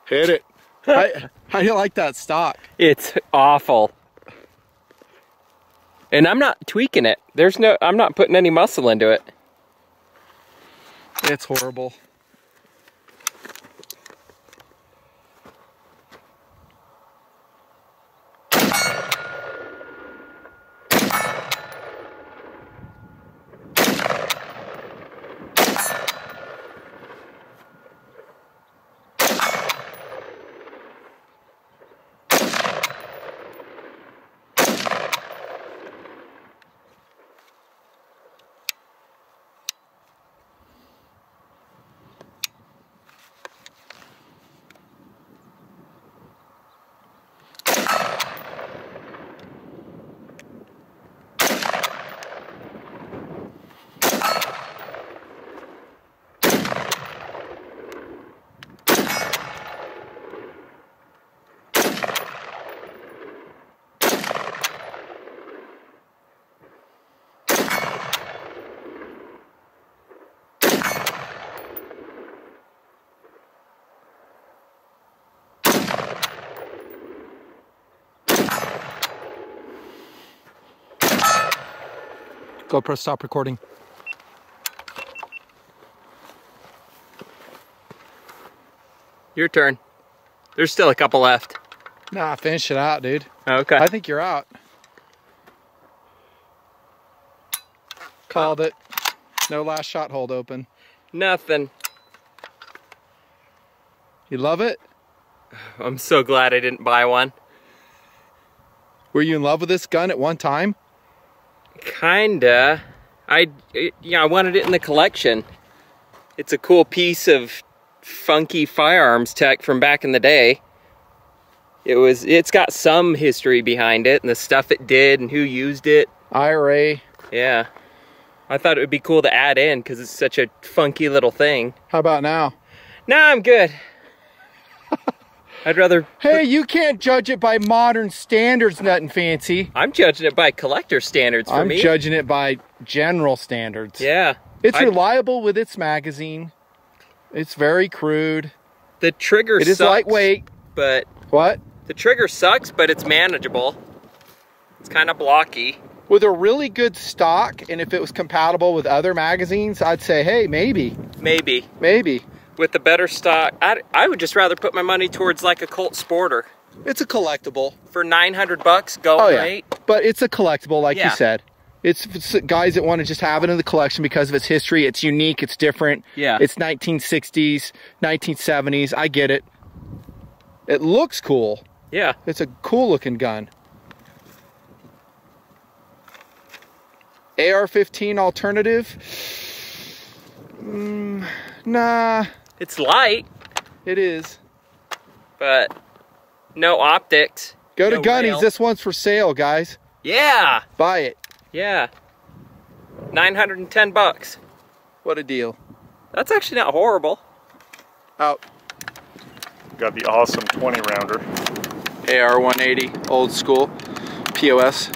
Hit it. How do you like that stock? It's awful. And I'm not tweaking it. I'm not putting any muscle into it. It's horrible. GoPro, stop recording. Your turn. There's still a couple left. Nah, finish it out, dude. Okay. I think you're out. Called it. No last shot hold open. Nothing. You love it? I'm so glad I didn't buy one. Were you in love with this gun at one time? Kinda. I wanted it in the collection. It's a cool piece of funky firearms tech from back in the day. It's got some history behind it and the stuff it did and who used it. IRA. Yeah. I thought it would be cool to add in because it's such a funky little thing. How about now? Nah, I'm good. I'd rather... Hey, you can't judge it by modern standards, nutnfancy. I'm judging it by collector standards for me. I'm judging it by general standards. Yeah. It's reliable with its magazine. It's very crude. The trigger sucks. It is lightweight. But... What? The trigger sucks, but it's manageable. It's kind of blocky. With a really good stock, and if it was compatible with other magazines, I'd say, hey, maybe. Maybe. Maybe. With the better stock, I would just rather put my money towards like a Colt Sporter. It's a collectible. For 900 bucks, going rate. But it's a collectible, like you said. It's guys that want to just have it in the collection because of its history. It's unique, it's different. Yeah. It's 1960s, 1970s. I get it. It looks cool. Yeah. It's a cool looking gun. AR-15 alternative? Nah. It's light. It is. But no optics. Go to Gunny's. Rail. This one's for sale, guys. Yeah. Buy it. Yeah. 910 bucks. What a deal. That's actually not horrible. Out. Got the awesome 20 rounder. AR-180, old school. POS.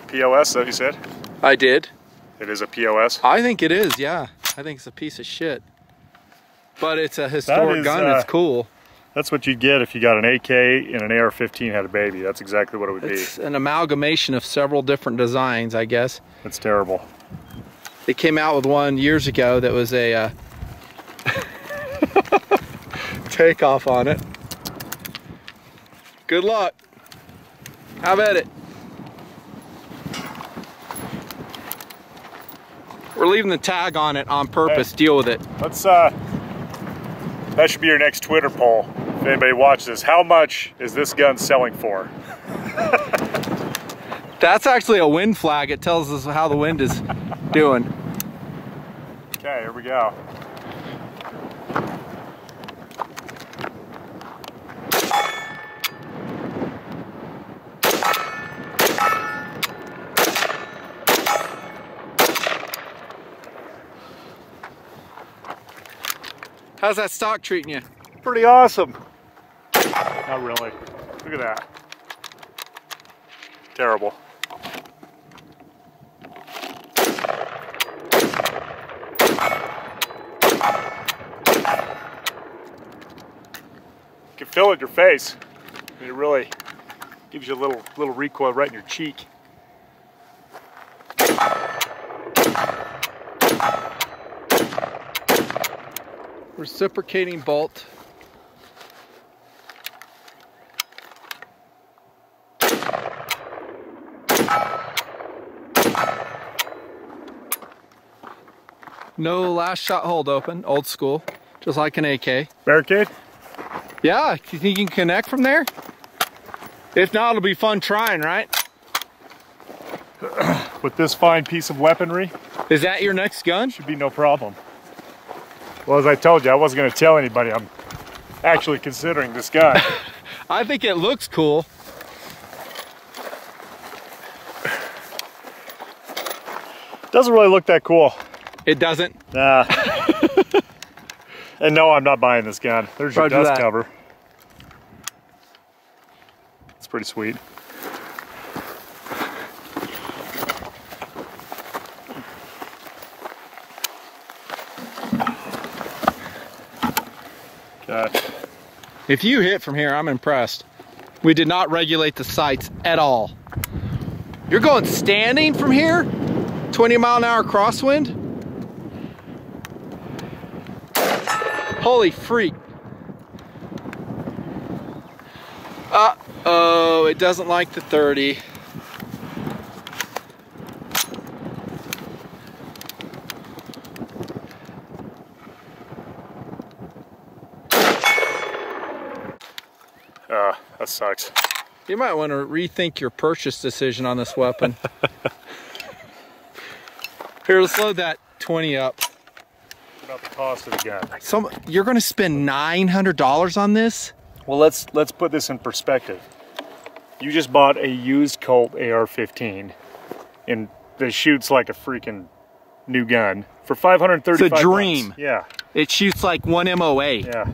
POS, that you said? I did. It is a POS? I think it is, yeah. I think it's a piece of shit. But it's a historic gun, it's cool. That's what you'd get if you got an AK and an AR-15 had a baby. That's exactly what it would be. It's an amalgamation of several different designs, I guess. It's terrible. They came out with one years ago that was a takeoff on it. Good luck. Have at it. We're leaving the tag on it on purpose. Hey, deal with it. Let's that should be your next Twitter poll. If anybody watches this, how much is this gun selling for? That's actually a wind flag. It tells us how the wind is doing. Okay, here we go. How's that stock treating you? Pretty awesome. Not really. Look at that. Terrible. can feel it in your face. I mean, it really gives you a little recoil right in your cheek. Reciprocating bolt. No last shot hold open, old school, just like an AK. Barricade? Yeah, you think you can connect from there? If not, it'll be fun trying, right? With this fine piece of weaponry. Is that your next gun? Should be no problem. Well, as I told you, I wasn't going to tell anybody I'm actually considering this gun. I think it looks cool. Doesn't really look that cool. It doesn't? Nah. And no, I'm not buying this gun. There's your dust cover. It's pretty sweet. God. If you hit from here, I'm impressed. We did not regulate the sights at all. You're going standing from here? 20-mile-an-hour crosswind? Holy freak. Uh-oh, it doesn't like the 30. That sucks. You might want to rethink your purchase decision on this weapon. Here, let's load that 20 up. What about the cost of the gun? You're going to spend $900 on this? Well, let's put this in perspective. You just bought a used Colt AR-15 and that shoots like a freaking new gun for $535. It's a dream. Bucks. Yeah. It shoots like one MOA. Yeah.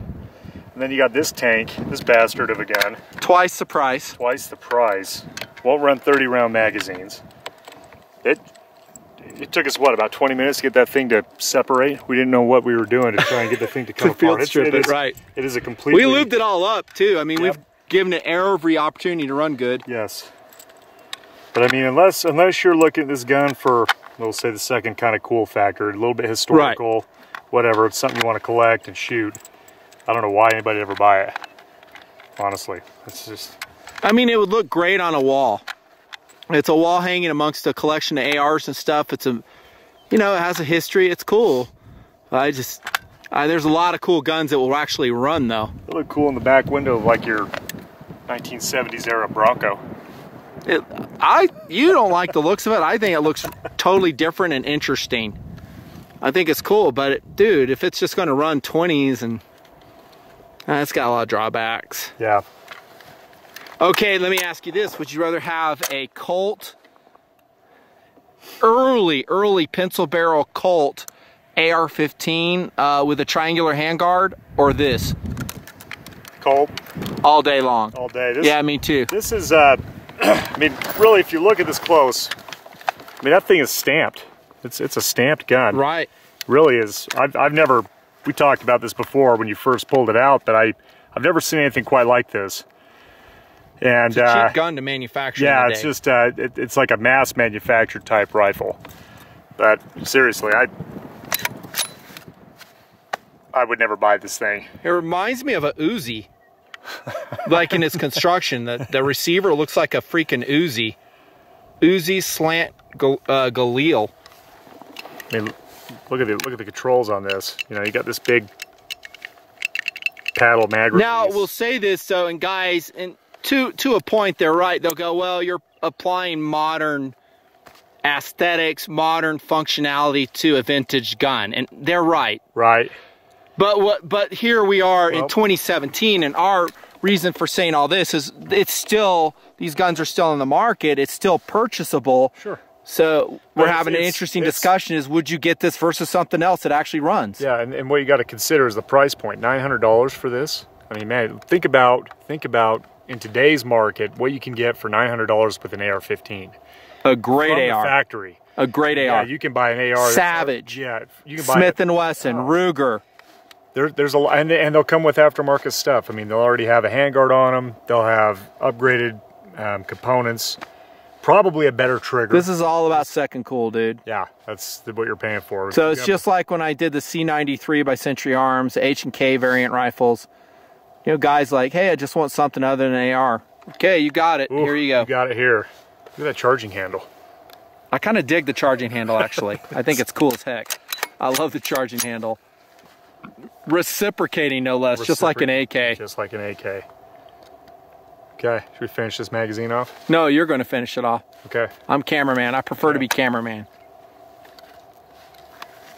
And then you got this tank, this bastard of a gun. Twice the price. Twice the price. Won't run 30-round magazines. It took us, what, about 20 minutes to get that thing to separate? We didn't know what we were doing to try and get the thing to come apart. Right. It is a completely... We lubed it all up, too. I mean, we've given it every opportunity to run good. Yes. But, I mean, unless you're looking at this gun for, we'll say, the second kind of cool factor, a little bit historical, whatever, it's something you want to collect and shoot, I don't know why anybody would ever buy it. Honestly. It's just... I mean, it would look great on a wall. It's a wall hanging amongst a collection of ARs and stuff. It's a, you know, it has a history. It's cool. There's a lot of cool guns that will actually run though. It look cool in the back window of like your 1970s era Bronco. You don't like the looks of it. I think it looks totally different and interesting. I think it's cool, but dude, if it's just going to run 20s and it's got a lot of drawbacks. Yeah. Okay, let me ask you this. Would you rather have a Colt, early pencil barrel Colt AR-15 with a triangular handguard, or this? Colt. All day long. All day. Yeah, me too. This is, I mean, really, if you look at this close, I mean, that thing is stamped. It's a stamped gun. Right. It really is. I've never, we talked about this before when you first pulled it out, but I've never seen anything quite like this. And it's a cheap gun to manufacture. Yeah, it's just it's like a mass manufactured type rifle. But seriously, I would never buy this thing. It reminds me of a Uzi, like in its construction. The receiver looks like a freaking Uzi. Uzi slant Galil. I mean, look at the controls on this. You know, you got this big paddle mag release. Now we'll say this though, and guys, and to a point, they're right. They'll go, well, you're applying modern aesthetics, modern functionality to a vintage gun, and they're right. Right. But here we are in 2017, and our reason for saying all this is these guns are still in the market. It's still purchasable. Sure. So we're having an interesting discussion is, would you get this versus something else that actually runs? Yeah, and what you got to consider is the price point. $900 for this. I mean, man, think about in today's market what you can get for $900 with an AR-15. A great From AR. The factory. A great AR. Yeah, you can buy an AR. Savage. Yeah, you can buy Smith & Wesson, Ruger. There's a lot, and they'll come with aftermarket stuff. I mean, they'll already have a handguard on them. They'll have upgraded components, probably a better trigger. This is all about second cool, dude. Yeah, that's what you're paying for. So it's just like when I did the C93 by Century Arms, H&K variant rifles. You know, guys like, hey, I just want something other than an AR. Okay, you got it. Ooh, here you go. You got it here. Look at that charging handle. I kind of dig the charging handle, actually. I think it's cool as heck. I love the charging handle. Reciprocating, no less, just like an AK. Just like an AK. Okay, should we finish this magazine off? No, you're going to finish it off. Okay. I'm cameraman. I prefer to be cameraman.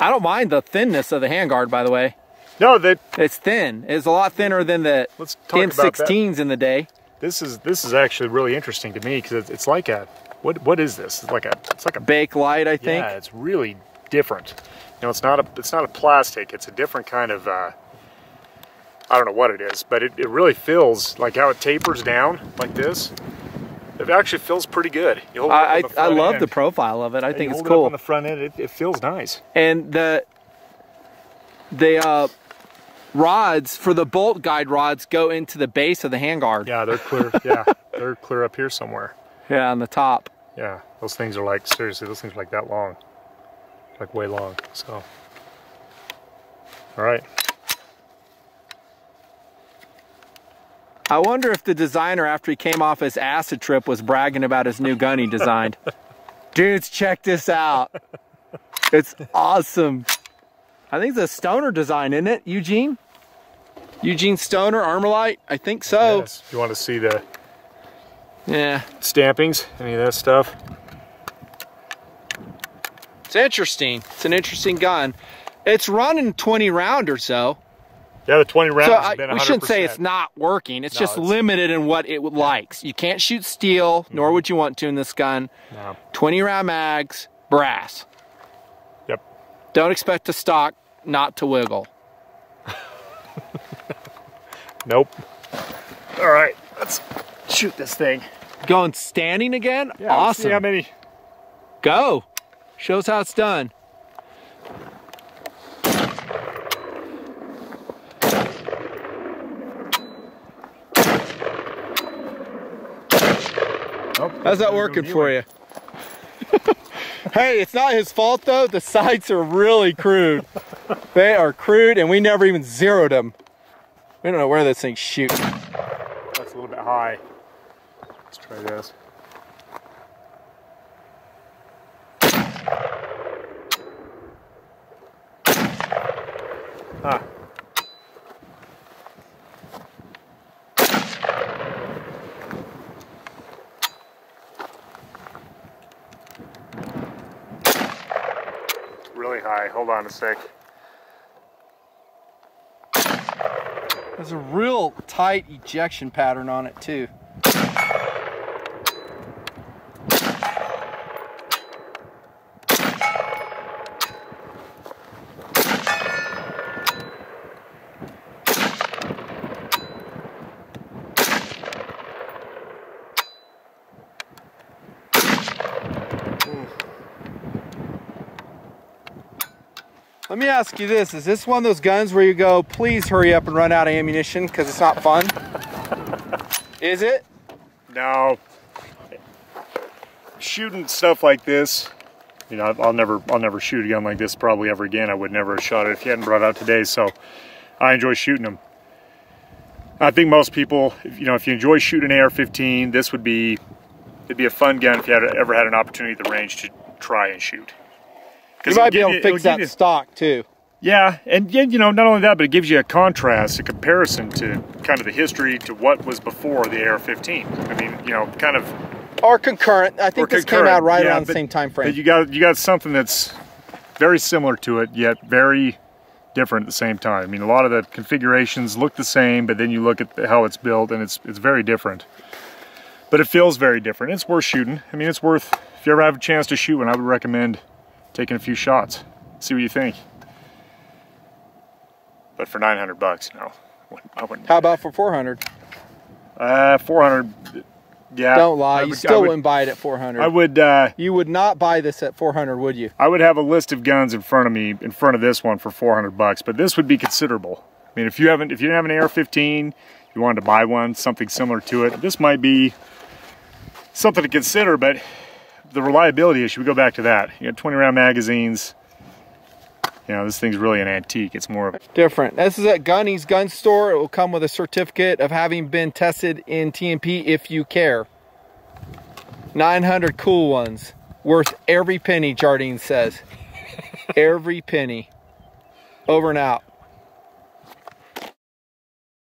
I don't mind the thinness of the handguard, by the way. No, it's thin. It's a lot thinner than the M16s in the day. This is actually really interesting to me because it's like a what is this? It's like a Bakelite, I think. Yeah, it's really different. You know, it's not a plastic. It's a different kind of I don't know what it is, but it really feels like how it tapers down like this. It actually feels pretty good. You hold it up on the front I love end. The profile of it. I think it's hold cool. it up on the front end, it feels nice. And the rods for the bolt guide rods go into the base of the handguard. Yeah, they're clear. Yeah, they're clear up here somewhere. Yeah, on the top. Yeah, those things are like, seriously, those things are like that long. Like way long, so. All right. I wonder if the designer, after he came off his acid trip, was bragging about his new gun he designed. Dudes, check this out. It's awesome. I think it's a Stoner design, isn't it, Eugene? Eugene Stoner, Armalite? I think so. Yes. You want to see the stampings, any of that stuff? It's interesting. It's an interesting gun. It's running 20 round or so. Yeah, the 20 rounds so has been 100%. we shouldn't say it's not working. It's just limited in what it likes. You can't shoot steel, nor would you want to in this gun. No. 20 round mags, brass. Yep. Don't expect the stock not to wiggle. Nope. All right, let's shoot this thing. Going standing again? Yeah, awesome. Let's see how many. Go. Shows how it's done. Oh, how's that working for you? Hey, it's not his fault though. The sights are really crude. They are crude and we never even zeroed them. We don't know where this thing's shooting. That's a little bit high. Let's try this. Huh. Really high. Hold on a sec. There's a real tight ejection pattern on it too. Let me ask you this, is this one of those guns where you go, please hurry up and run out of ammunition because it's not fun? Is it? No. Shooting stuff like this, you know, I'll never shoot a gun like this probably ever again. I would never have shot it if you hadn't brought it out today, so I enjoy shooting them. I think most people, you know, if you enjoy shooting an AR-15, this would be, it'd be a fun gun if you had ever had an opportunity at the range to try and shoot. You might be able to fix that stock too. Yeah, and you know, not only that, but it gives you a contrast, a comparison to kind of the history to what was before the AR-15. I mean, you know, kind of. Or concurrent. I think this came out right around the same time frame. But you got something that's very similar to it, yet very different at the same time. I mean, a lot of the configurations look the same, but then you look at how it's built, and it's very different. But it feels very different. It's worth shooting. I mean, it's worth. If you ever have a chance to shoot one, I would recommend taking a few shots, see what you think. But for $900, no, I wouldn't. How about for 400? 400, Yeah. Don't lie. You still wouldn't buy it at 400. I would. You would not buy this at 400, would you? I would have a list of guns in front of me, in front of this one for 400 bucks, but this would be considerable. I mean, if you didn't have an AR-15, you wanted to buy one, something similar to it, this might be something to consider, but the reliability issue, we go back to that. You got 20 round magazines. You know, this thing's really an antique. It's more of a... Different. This is at Gunny's gun store. It will come with a certificate of having been tested in TMP if you care. 900 cool ones. Worth every penny, Jardine says. Every penny. Over and out.